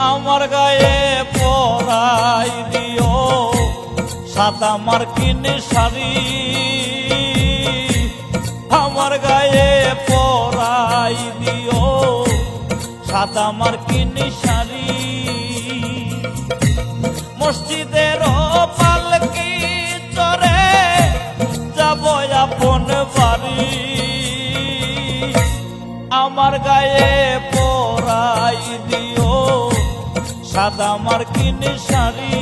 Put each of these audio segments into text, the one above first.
আমার গায়ে পরাই দিও সাদা মার্কিন শাড়ি, আমার গায়ে পরাই দিও সাদা মার্কিন শাড়ি। মসজিদের পালকি চড়ে যাব আপন বাড়ি, আমার গায়ে পরাই দিও সাদা মার্কিন শাড়ি।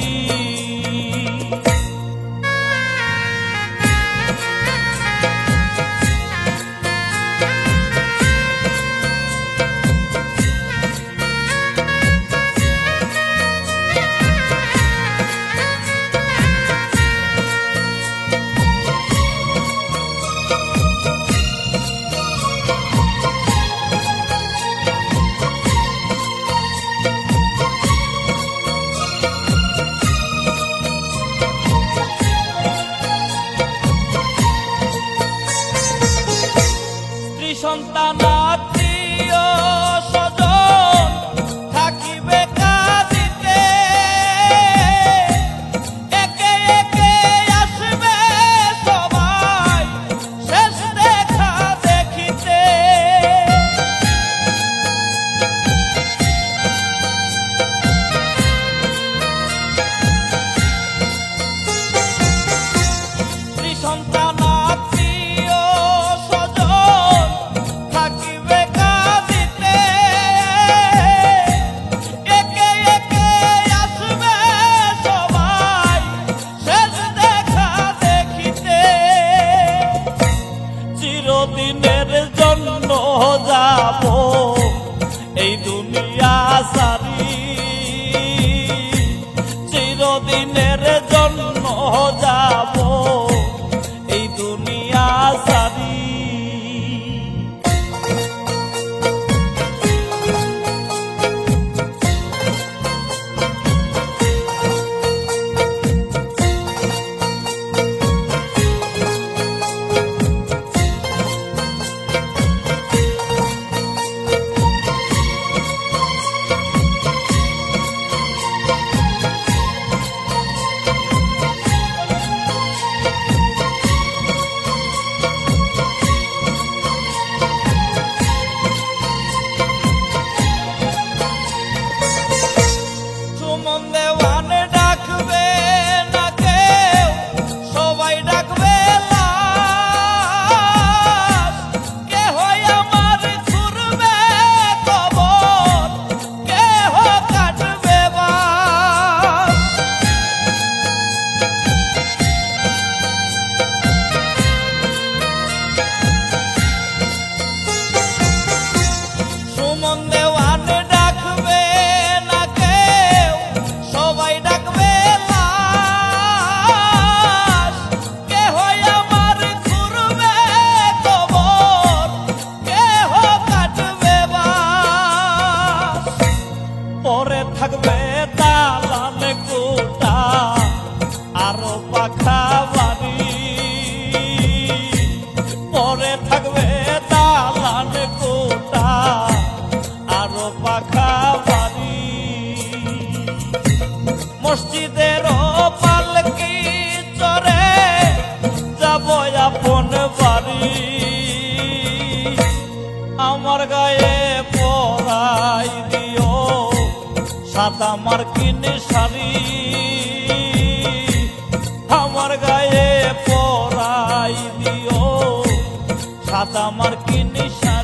সন্তান আত্মীয় স্বজন থাকিবে কাঁদিতে, একে একে আসবে সবাই শেষ দেখা দেখিতে। সন্তান আত্মীয় চিরদিনের জন্য যাব এই দুনিয়া সারি, চিরদিনের জন্য যাব এই দুনিয়া সারি। পরে থাকবে দালান কোঠা আরো পাখা বাড়ি, পরে থাকবে দালান কোঠা আরো পাখা বাড়ি। মসজিদের পালকি চড়ে যাব আপন বাড়ি, আমার গায়ে পরাই দিও সাদা মার্কিন শাড়ি, আমার গায়ে পরাই দিও সাদা মার্কিন শাড়ি।